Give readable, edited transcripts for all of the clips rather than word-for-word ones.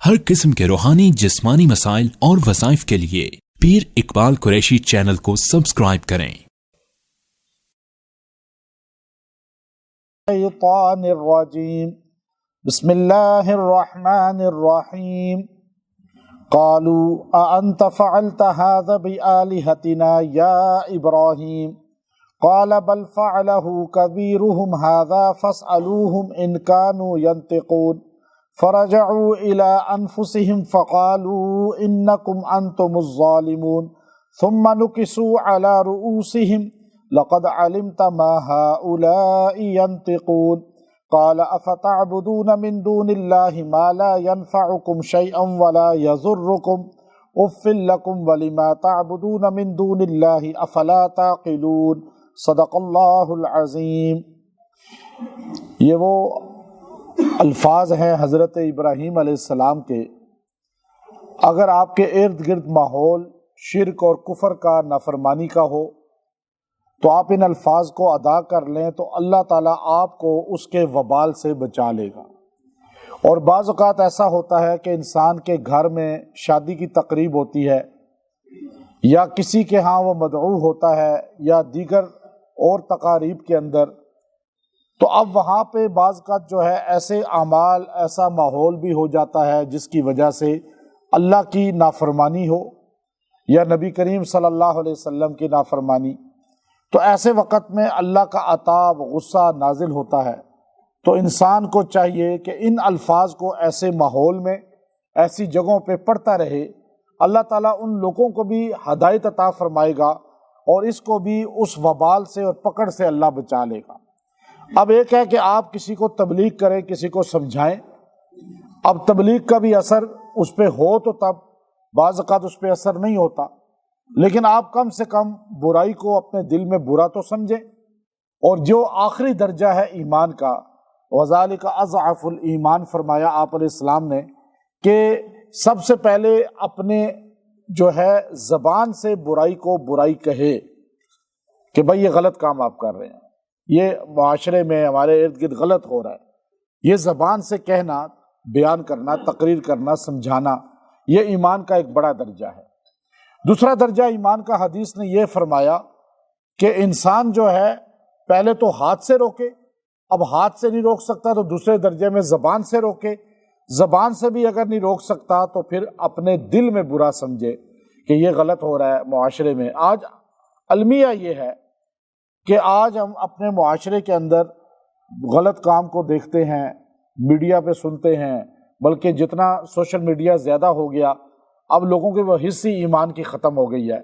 ہر قسم کے روحانی جسمانی مسائل اور وظائف کے لیے پیر اقبال قریشی چینل کو سبسکرائب کریں۔ الشیطان الرجیم بسم اللہ الرحمن الرحیم قالوا اانت فعلت هذا بآلهتنا یا ابراہیم قال بل فعله كبيرهم هذا فاسألوهم ان كانوا ينطقون فرجعوا الى انفسهم فقالوا انكم انتم الظالمون ثم نكسوا على رؤوسهم لقد علمت ما هؤلاء ينطقون قال افتعبدون من دون الله ما لا ينفعكم شيئا ولا يضركم اف لكم ولما تعبدون من دون الله افلا تعقلون صدق اللہ العظیم۔ یہ وہ الفاظ ہیں حضرت ابراہیم علیہ السلام کے۔ اگر آپ کے ارد گرد ماحول شرک اور کفر کا، نافرمانی کا ہو تو آپ ان الفاظ کو ادا کر لیں تو اللہ تعالیٰ آپ کو اس کے وبال سے بچا لے گا۔ اور بعض اوقات ایسا ہوتا ہے کہ انسان کے گھر میں شادی کی تقریب ہوتی ہے یا کسی کے ہاں وہ مدعو ہوتا ہے یا دیگر اور تقاریب کے اندر، تو اب وہاں پہ بعض اوقات جو ہے ایسے اعمال، ایسا ماحول بھی ہو جاتا ہے جس کی وجہ سے اللہ کی نافرمانی ہو یا نبی کریم صلی اللہ علیہ وسلم کی نافرمانی، تو ایسے وقت میں اللہ کا عطاب، غصہ نازل ہوتا ہے۔ تو انسان کو چاہیے کہ ان الفاظ کو ایسے ماحول میں، ایسی جگہوں پہ پڑھتا رہے۔ اللہ تعالیٰ ان لوگوں کو بھی ہدایت عطا فرمائے گا اور اس کو بھی اس وبال سے اور پکڑ سے اللہ بچا لے گا۔ اب ایک ہے کہ آپ کسی کو تبلیغ کریں، کسی کو سمجھائیں، اب تبلیغ کا بھی اثر اس پہ ہو تو تب، بعض اوقات اس پہ اثر نہیں ہوتا، لیکن آپ کم سے کم برائی کو اپنے دل میں برا تو سمجھیں۔ اور جو آخری درجہ ہے ایمان کا، وَذَلِكَ أَضْعَفُ الْإِيمَانِ فرمایا آپ علیہ السلام نے کہ سب سے پہلے اپنے جو ہے زبان سے برائی کو برائی کہے کہ بھائی یہ غلط کام آپ کر رہے ہیں، یہ معاشرے میں ہمارے ارد گرد غلط ہو رہا ہے، یہ زبان سے کہنا، بیان کرنا، تقریر کرنا، سمجھانا، یہ ایمان کا ایک بڑا درجہ ہے۔ دوسرا درجہ ایمان کا حدیث نے یہ فرمایا کہ انسان جو ہے پہلے تو ہاتھ سے روکے، اب ہاتھ سے نہیں روک سکتا تو دوسرے درجے میں زبان سے روکے، زبان سے بھی اگر نہیں روک سکتا تو پھر اپنے دل میں برا سمجھے کہ یہ غلط ہو رہا ہے معاشرے میں۔ آج المیہ یہ ہے کہ آج ہم اپنے معاشرے کے اندر غلط کام کو دیکھتے ہیں، میڈیا پہ سنتے ہیں، بلکہ جتنا سوشل میڈیا زیادہ ہو گیا اب لوگوں کی وہ حصی ایمان کی ختم ہو گئی ہے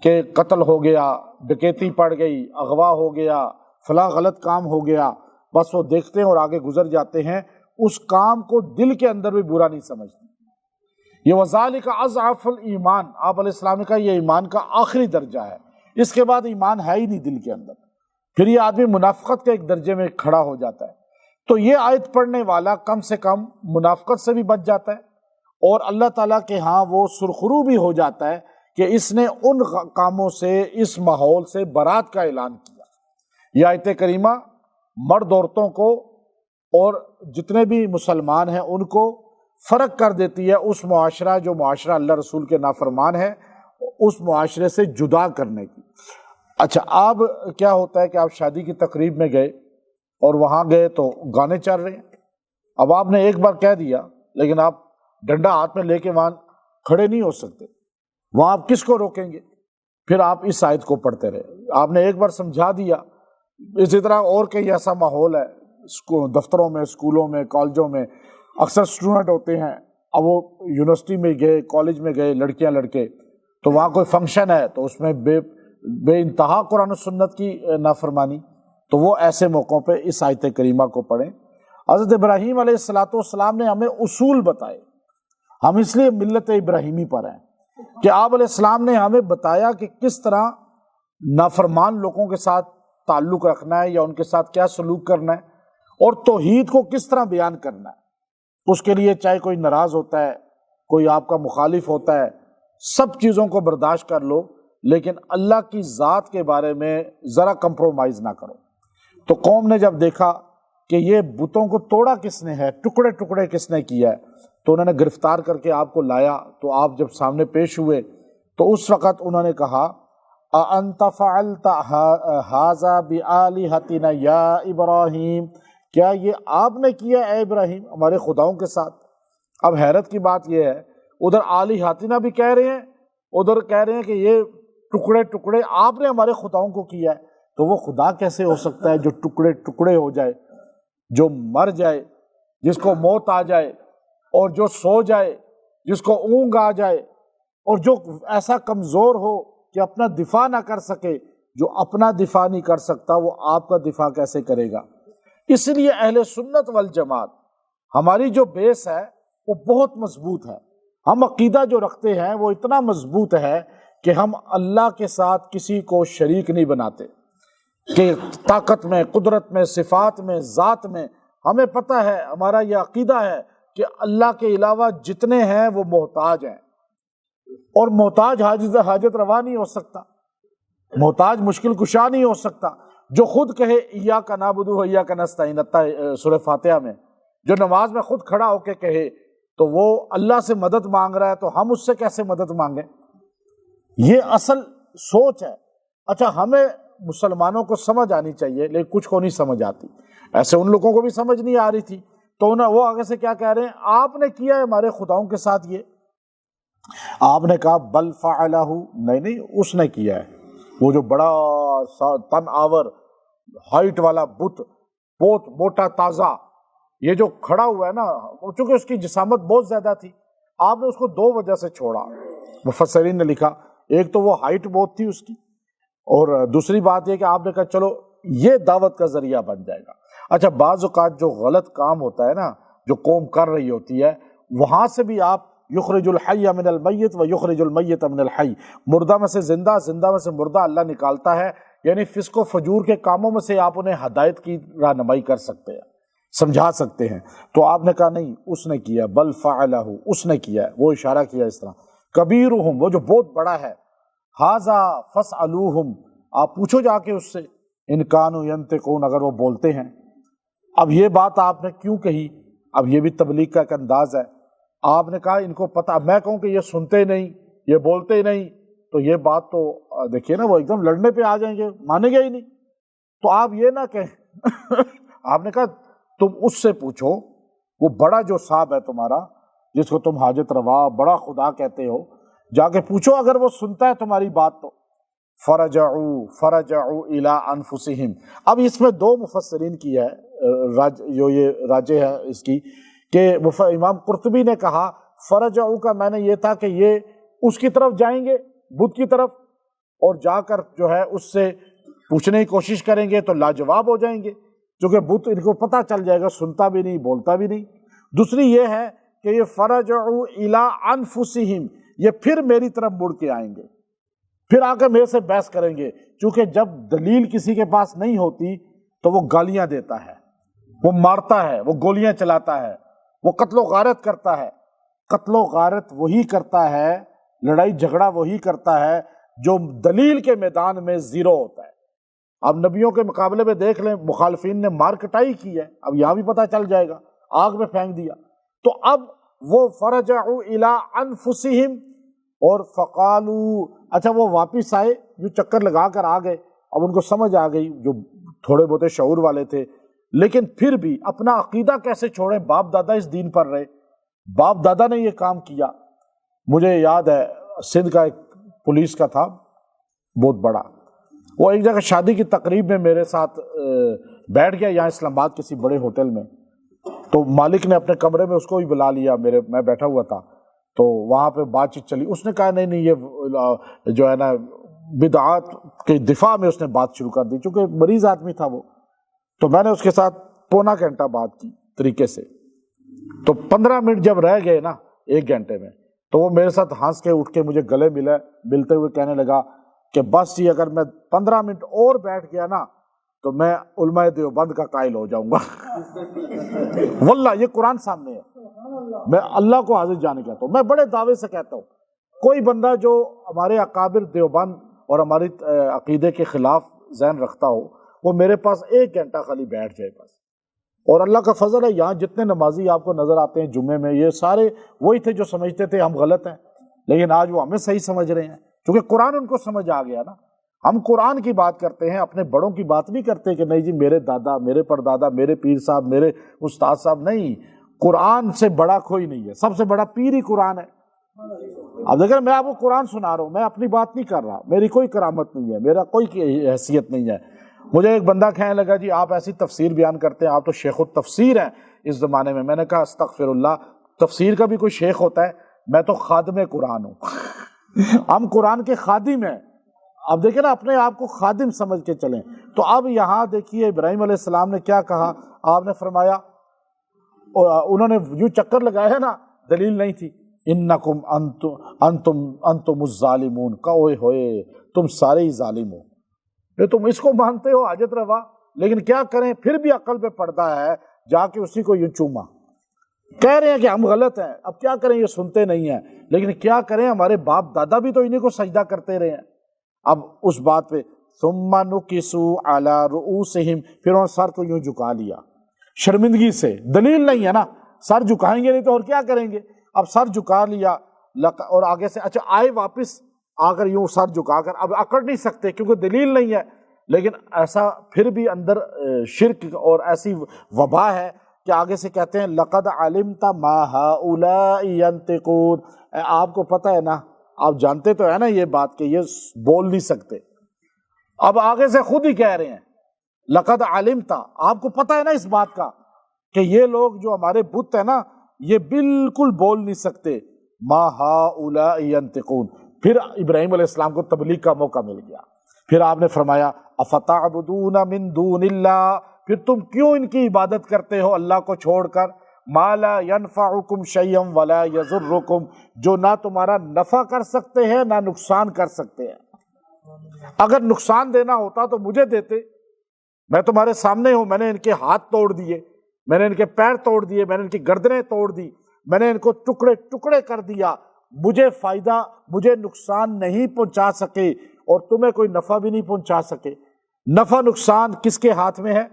کہ قتل ہو گیا، ڈکیتی پڑ گئی، اغوا ہو گیا، فلاں غلط کام ہو گیا، بس وہ دیکھتے ہیں اور آگے گزر جاتے ہیں، اس کام کو دل کے اندر بھی برا نہیں سمجھتے۔ یہ وَذَلِكَ أَضْعَفُ الْإِيمَانِ آپ علیہ السلام نے کہا یہ ایمان کا آخری درجہ ہے، اس کے بعد ایمان ہے ہی نہیں دل کے اندر، پھر یہ آدمی منافقت کے ایک درجے میں کھڑا ہو جاتا ہے۔ تو یہ آیت پڑھنے والا کم سے کم منافقت سے بھی بچ جاتا ہے اور اللہ تعالیٰ کے ہاں وہ سرخرو بھی ہو جاتا ہے کہ اس نے ان کاموں سے، اس ماحول سے برات کا اعلان کیا۔ یہ آیت کریمہ مرد عورتوں کو اور جتنے بھی مسلمان ہیں ان کو فرق کر دیتی ہے اس معاشرہ جو معاشرہ اللہ رسول کے نافرمان ہے، اس معاشرے سے جدا کرنے کی۔ اچھا، اب کیا ہوتا ہے کہ آپ شادی کی تقریب میں گئے اور وہاں گئے تو گانے چل رہے ہیں، اب آپ نے ایک بار کہہ دیا لیکن آپ ڈنڈا ہاتھ میں لے کے وہاں کھڑے نہیں ہو سکتے، وہاں آپ کس کو روکیں گے؟ پھر آپ اس آیت کو پڑھتے رہے، آپ نے ایک بار سمجھا دیا۔ اسی طرح اور کئی ایسا ماحول ہے دفتروں میں، اسکولوں میں، کالجوں میں، اکثر اسٹوڈنٹ ہوتے ہیں، اب وہ یونیورسٹی میں گئے، کالج میں گئے، لڑکیاں لڑکے، تو وہاں کوئی فنکشن ہے تو اس میں بے انتہا قرآن و سنت کی نافرمانی، تو وہ ایسے موقعوں پہ اس آیت کریمہ کو پڑھیں۔ حضرت ابراہیم علیہ السلام نے ہمیں اصول بتائے، ہم اس لیے ملت ابراہیمی پر ہیں کہ آپ علیہ السلام نے ہمیں بتایا کہ کس طرح نافرمان لوگوں کے ساتھ تعلق رکھنا ہے یا ان کے ساتھ کیا سلوک کرنا ہے اور توحید کو کس طرح بیان کرنا ہے۔ اس کے لیے چاہے کوئی ناراض ہوتا ہے، کوئی آپ کا مخالف ہوتا ہے، سب چیزوں کو برداشت کر لو، لیکن اللہ کی ذات کے بارے میں ذرا کمپرومائز نہ کرو۔ تو قوم نے جب دیکھا کہ یہ بتوں کو توڑا کس نے ہے، ٹکڑے ٹکڑے کس نے کیا ہے، تو انہوں نے گرفتار کر کے آپ کو لایا، تو آپ جب سامنے پیش ہوئے تو اس وقت انہوں نے کہا اَأَنْتَ فَعَلْتَ هَذَا بِآلِهَتِنَا یا ابراہیم، کیا یہ آپ نے کیا اے ابراہیم ہمارے خداؤں کے ساتھ؟ اب حیرت کی بات یہ ہے، ادھر آلہتنا بھی کہہ رہے ہیں، ادھر کہہ رہے ہیں کہ یہ ٹکڑے ٹکڑے آپ نے ہمارے خداؤں کو کیا ہے۔ تو وہ خدا کیسے ہو سکتا ہے جو ٹکڑے ٹکڑے ہو جائے، جو مر جائے، جس کو موت آ جائے، اور جو سو جائے، جس کو اونگ آ جائے، اور جو ایسا کمزور ہو کہ اپنا دفاع نہ کر سکے؟ جو اپنا دفاع نہیں کر سکتا وہ آپ کا دفاع کیسے کرے گا؟ اس لیے اہل سنت والجماعت ہماری جو بیس ہے وہ بہت مضبوط ہے۔ ہم عقیدہ جو رکھتے ہیں وہ اتنا مضبوط ہے کہ ہم اللہ کے ساتھ کسی کو شریک نہیں بناتے، کہ طاقت میں، قدرت میں، صفات میں، ذات میں ہمیں پتہ ہے، ہمارا یہ عقیدہ ہے کہ اللہ کے علاوہ جتنے ہیں وہ محتاج ہیں، اور محتاج حاجت روا نہیں ہو سکتا، محتاج مشکل کشا نہیں ہو سکتا۔ جو خود کہے ایاک نعبد و ایاک نستعین، سورہ فاتحہ میں جو نماز میں خود کھڑا ہو کے کہے تو وہ اللہ سے مدد مانگ رہا ہے، تو ہم اس سے کیسے مدد مانگیں؟ یہ اصل سوچ ہے۔ اچھا، ہمیں مسلمانوں کو سمجھ آنی چاہیے، لیکن کچھ کو نہیں سمجھ آتی، ایسے ان لوگوں کو بھی سمجھ نہیں آ رہی تھی، تو وہ آگے سے کیا کہہ رہے ہیں؟ آپ نے کیا ہے ہمارے خداؤں کے ساتھ یہ؟ آپ نے کہا بل فعلہ، نہیں اس نے کیا ہے۔ وہ جو بڑا تن آور ہائٹ والا بت، بہت موٹا تازہ، یہ جو کھڑا ہوا ہے نا، چونکہ اس کی جسامت بہت زیادہ تھی، آپ نے اس کو دو وجہ سے چھوڑا۔ مفسرین نے لکھا، ایک تو وہ ہائٹ بہت تھی اس کی، اور دوسری بات یہ کہ آپ نے کہا چلو یہ دعوت کا ذریعہ بن جائے گا۔ اچھا، بعض اوقات جو غلط کام ہوتا ہے نا، جو قوم کر رہی ہوتی ہے، وہاں سے بھی آپ یخرج الحی من المیت و یخرج المیت من الحی، مردہ میں سے زندہ، زندہ میں سے مردہ اللہ نکالتا ہے، یعنی فسق و فجور کے کاموں میں سے آپ انہیں ہدایت کی رہنمائی کر سکتے ہیں، سمجھا سکتے ہیں۔ تو آپ نے کہا نہیں اس نے کیا، بل فعلہ، اس نے کیا ہے، وہ اشارہ کیا اس طرح، کبیرہم، وہ جو بہت بڑا ہے، ھذا فاسألوہم، آپ پوچھو جا کے اس سے، ان کانوا ینطقون، اگر وہ بولتے ہیں۔ اب یہ بات آپ نے کیوں کہی؟ اب یہ بھی تبلیغ کا ایک انداز ہے۔ آپ نے کہا ان کو پتہ، میں کہوں کہ یہ سنتے نہیں، یہ بولتے نہیں، تو یہ بات تو دیکھیے نا، وہ ایک دم لڑنے پہ آ جائیں گے، مانیں گے ہی نہیں۔ تو آپ یہ نہ کہیں آپ نے کہا تم اس سے پوچھو، وہ بڑا جو صاحب ہے تمہارا، جس کو تم حاجت روا بڑا خدا کہتے ہو، جا کے پوچھو، اگر وہ سنتا ہے تمہاری بات تو۔ فرجعوا الی انفسہم۔ اب اس میں دو مفسرین کی ہے جو یہ راجح ہے اس کی، کہ امام قرطبی نے کہا فرجعوا کا میں نے یہ تھا کہ یہ اس کی طرف جائیں گے، بت کی طرف، اور جا کر جو ہے اس سے پوچھنے کی کوشش کریں گے تو لاجواب ہو جائیں گے، کیونکہ بت ان کو پتہ چل جائے گا، سنتا بھی نہیں، بولتا بھی نہیں۔ دوسری یہ ہے کہ یہ فرجعوا الی انفسہم، یہ پھر میری طرف مڑ کے آئیں گے، پھر آ کے میرے سے بحث کریں گے، کیونکہ جب دلیل کسی کے پاس نہیں ہوتی تو وہ گالیاں دیتا ہے، وہ مارتا ہے، وہ گولیاں چلاتا ہے، وہ قتل و غارت کرتا ہے۔ قتل و غارت وہی کرتا ہے، لڑائی جھگڑا وہی کرتا ہے جو دلیل کے میدان میں زیرو ہوتا ہے۔ اب نبیوں کے مقابلے میں دیکھ لیں، مخالفین نے مار کٹائی کی ہے، اب یہاں بھی پتہ چل جائے گا، آگ میں پھینک دیا۔ تو اب وہ فرجعوا الی انفسہم، اور فقالو، اچھا وہ واپس آئے، جو چکر لگا کر آ گئے، اب ان کو سمجھ آ گئی، جو تھوڑے بہت شعور والے تھے، لیکن پھر بھی اپنا عقیدہ کیسے چھوڑیں؟ باپ دادا اس دین پر رہے، باپ دادا نے یہ کام کیا۔ مجھے یاد ہے سندھ کا ایک پولیس کا تھا بہت بڑا، وہ ایک جگہ شادی کی تقریب میں میرے ساتھ بیٹھ گیا، یہاں اسلام آباد کسی بڑے ہوٹل میں، تو مالک نے اپنے کمرے میں اس کو بھی بلا لیا، میں بیٹھا ہوا تھا، تو وہاں پہ بات چیت چلی۔ اس نے کہا نہیں یہ جو ہے نا بدعات کے دفاع میں اس نے بات شروع کر دی، چونکہ مریض آدمی تھا وہ، تو میں نے اس کے ساتھ پونا گھنٹہ بات کی طریقے سے، تو 15 منٹ جب رہ گئے نا 1 گھنٹے میں، تو وہ میرے ساتھ ہنس کے اٹھ کے مجھے گلے ملتے ہوئے کہنے لگا کہ بس یہ اگر میں 15 منٹ اور بیٹھ گیا نا تو میں علماء دیوبند کا قائل ہو جاؤں گا۔ واللہ یہ قرآن سامنے ہے، میں اللہ کو حاضر جانے کہتا ہوں، میں بڑے دعوے سے کہتا ہوں، کوئی بندہ جو ہمارے اکابر دیوبند اور ہماری عقیدے کے خلاف ذہن رکھتا ہو، وہ میرے پاس 1 گھنٹہ خالی بیٹھ جائے بس، اور اللہ کا فضل ہے یہاں جتنے نمازی آپ کو نظر آتے ہیں جمعے میں یہ سارے وہی تھے جو سمجھتے تھے ہم غلط ہیں، لیکن آج وہ ہمیں صحیح سمجھ رہے ہیں کیونکہ قرآن ان کو سمجھ آ گیا نا۔ ہم قرآن کی بات کرتے ہیں، اپنے بڑوں کی بات نہیں کرتے کہ نہیں جی میرے دادا، میرے پردادا، میرے پیر صاحب، میرے استاد صاحب، نہیں، قرآن سے بڑا کوئی نہیں ہے، سب سے بڑا پیر ہی قرآن ہے۔ اب دیکھیں میں آپ کو قرآن سنا رہا ہوں، میں اپنی بات نہیں کر رہا، میری کوئی کرامت نہیں ہے، میرا کوئی حیثیت نہیں ہے۔ مجھے ایک بندہ کہنے لگا جی آپ ایسی تفسیر بیان کرتے ہیں، آپ تو شیخ التفسیر ہیں اس زمانے میں۔ میں نے کہا استغفر اللہ، تفسیر کا بھی کوئی شیخ ہوتا ہے؟ میں تو خادم قرآن ہوں ہم قرآن کے خادم ہیں۔ اب دیکھیں نا اپنے آپ کو خادم سمجھ کے چلیں۔ تو اب یہاں دیکھیے ابراہیم علیہ السلام نے کیا کہا، آپ نے فرمایا، انہوں نے یوں چکر لگایا نا، دلیل نہیں تھی، انکم انتم الظالمون، کا اوئے ہوئے تم سارے ہی ظالم ہو، یہ تم اس کو مانتے ہو حاجت روا، لیکن کیا کریں پھر بھی عقل پہ پڑتا ہے، جا کے اسی کو یوں چوما، کہہ رہے ہیں کہ ہم غلط ہیں، اب کیا کریں، یہ سنتے نہیں ہیں، لیکن کیا کریں ہمارے باپ دادا بھی تو انہیں کو سجدہ کرتے رہے ہیں۔ اب اس بات پہ ثم نکسوا علی رؤوسہم، پھر انہوں نے سر کو یوں جھکا لیا شرمندگی سے، دلیل نہیں ہے نا، سر جھکائیں گے نہیں تو اور کیا کریں گے، اب سر جھکا لیا، اور آگے سے اچھا آئے واپس آ کر یوں سر جھکا کر، اب اکڑ نہیں سکتے کیونکہ دلیل نہیں ہے، لیکن ایسا پھر بھی اندر شرک اور ایسی وبا ہے کہ آگے سے کہتے ہیں لقد علمت ما هؤلاء ينطقون، آپ کو پتہ ہے نا، آپ جانتے تو ہے نا یہ بات کہ یہ بول نہیں سکتے، اب آگے سے خود ہی کہہ رہے ہیں لقد علمت، آپ کو پتہ ہے نا اس بات کا کہ یہ لوگ جو ہمارے بت ہیں نا یہ بالکل بول نہیں سکتے، ما هؤلاء ينطقون۔ پھر ابراہیم علیہ السلام کو تبلیغ کا موقع مل گیا، پھر آپ نے فرمایا افتعبدون من دون اللہ، پھر تم کیوں ان کی عبادت کرتے ہو اللہ کو چھوڑ کر، ما لا ينفعکم شیئا ولا یضرکم، جو نہ تمہارا نفع کر سکتے ہیں نہ نقصان کر سکتے ہیں، اگر نقصان دینا ہوتا تو مجھے دیتے، میں تمہارے سامنے ہوں، میں نے ان کے ہاتھ توڑ دیے، میں نے ان کے پیر توڑ دیے، میں نے ان کی گردنیں توڑ دی، میں نے ان کو ٹکڑے ٹکڑے کر دیا، مجھے فائدہ مجھے نقصان نہیں پہنچا سکے اور تمہیں کوئی نفع بھی نہیں پہنچا سکے، نفع نقصان کس کے ہاتھ میں ہے؟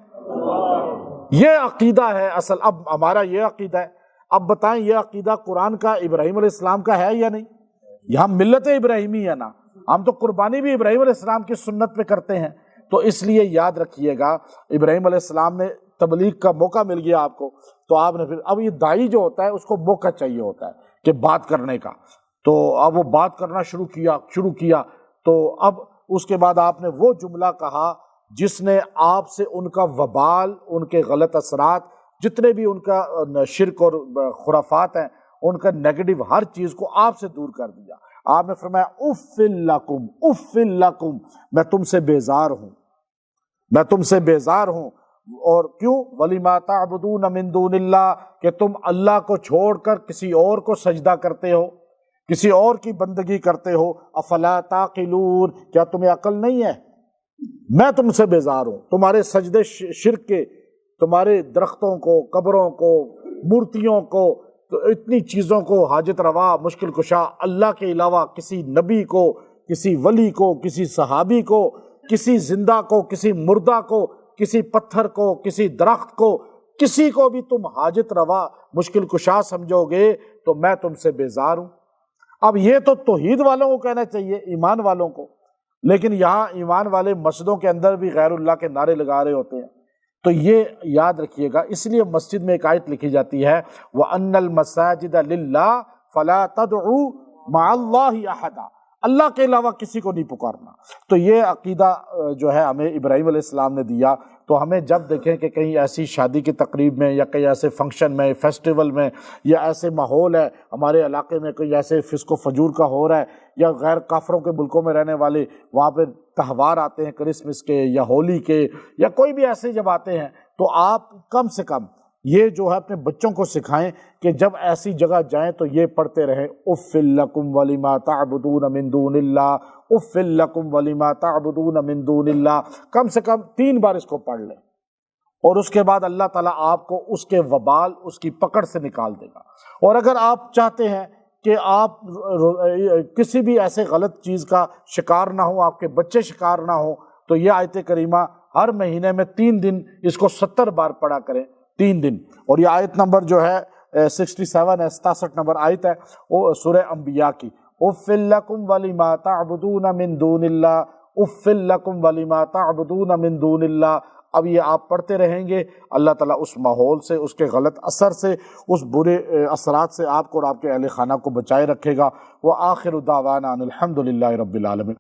یہ عقیدہ ہے اصل۔ اب ہمارا یہ عقیدہ ہے، اب بتائیں یہ عقیدہ قرآن کا ابراہیم علیہ السلام کا ہے یا نہیں؟ یہ ہم ملت ابراہیمی ہے نا، ہم تو قربانی بھی ابراہیم علیہ السلام کی سنت پہ کرتے ہیں، تو اس لیے یاد رکھیے گا ابراہیم علیہ السلام نے تبلیغ کا موقع مل گیا آپ کو، تو آپ نے پھر اب یہ داعی جو ہوتا ہے اس کو موقع چاہیے ہوتا ہے کہ بات کرنے کا، تو اب وہ بات کرنا شروع کیا تو اب اس کے بعد آپ نے وہ جملہ کہا جس نے آپ سے ان کا وبال، ان کے غلط اثرات، جتنے بھی ان کا شرک اور خرافات ہیں، ان کا نیگیٹو ہر چیز کو آپ سے دور کر دیا۔ آپ نے فرمایا اف لکم اف لکم، میں تم سے بیزار ہوں، میں تم سے بیزار ہوں، اور کیوں؟ وَلِمَا تَعْبُدُونَ مِن دُونِ اللَّهِ، کہ تم اللہ کو چھوڑ کر کسی اور کو سجدہ کرتے ہو، کسی اور کی بندگی کرتے ہو، افلا تعقلون، کیا تمہیں عقل نہیں ہے؟ میں تم سے بیزار ہوں، تمہارے سجدے شرک کے، تمہارے درختوں کو، قبروں کو، مورتیوں کو، تو اتنی چیزوں کو حاجت روا، مشکل کشا اللہ کے علاوہ کسی نبی کو، کسی ولی کو، کسی صحابی کو، کسی زندہ کو، کسی مردہ کو، کسی پتھر کو، کسی درخت کو، کسی کو بھی تم حاجت روا مشکل کشا سمجھو گے تو میں تم سے بیزار ہوں۔ اب یہ تو توحید والوں کو کہنا چاہیے، ایمان والوں کو، لیکن یہاں ایمان والے مسجدوں کے اندر بھی غیر اللہ کے نعرے لگا رہے ہوتے ہیں، تو یہ یاد رکھیے گا۔ اس لیے مسجد میں ایک آیت لکھی جاتی ہے وَأَنَّ الْمَسَاجِدَ لِلَّهِ فَلَا تَدْعُوا مَعَ اللَّهِ أَحَدًا، اللہ کے علاوہ کسی کو نہیں پکارنا۔ تو یہ عقیدہ جو ہے ہمیں ابراہیم علیہ السلام نے دیا، تو ہمیں جب دیکھیں کہ کہیں ایسی شادی کی تقریب میں یا کہیں ایسے فنکشن میں، فیسٹیول میں، یا ایسے ماحول ہے ہمارے علاقے میں، کوئی ایسے فسق و فجور کا ہو رہا ہے، یا غیر کافروں کے ملکوں میں رہنے والے وہاں پہ تہوار آتے ہیں کرسمس کے یا ہولی کے یا کوئی بھی ایسے جب آتے ہیں، تو آپ کم سے کم یہ جو ہے اپنے بچوں کو سکھائیں کہ جب ایسی جگہ جائیں تو یہ پڑھتے رہیں اف لکم ولما تعبدون من دون اللہ، اف لکم ولما تعبدون من دون اللہ، کم سے کم 3 بار اس کو پڑھ لیں، اور اس کے بعد اللہ تعالیٰ آپ کو اس کے وبال، اس کی پکڑ سے نکال دے گا۔ اور اگر آپ چاہتے ہیں کہ آپ کسی بھی ایسے غلط چیز کا شکار نہ ہو، آپ کے بچے شکار نہ ہوں، تو یہ آیت کریمہ ہر مہینے میں 3 دن اس کو 70 بار پڑھا کریں، 3 دن۔ اور یہ آیت نمبر جو ہے 67 ہے، 67 نمبر آیت ہے وہ سورہ انبیاء کی۔ اُفٍّ لَكُمْ وَلِمَا تَعْبُدُونَ مِن دُونِ اللَّهِ اُفٍّ لَكُمْ وَلِمَا تَعْبُدُونَ مِن دُونِ اللَّهِ۔ اب یہ آپ پڑھتے رہیں گے، اللہ تعالیٰ اس ماحول سے، اس کے غلط اثر سے، اس برے اثرات سے آپ کو اور آپ کے اہل خانہ کو بچائے رکھے گا۔ وآخر دعوانا ان الحمد للہ رب العالمین۔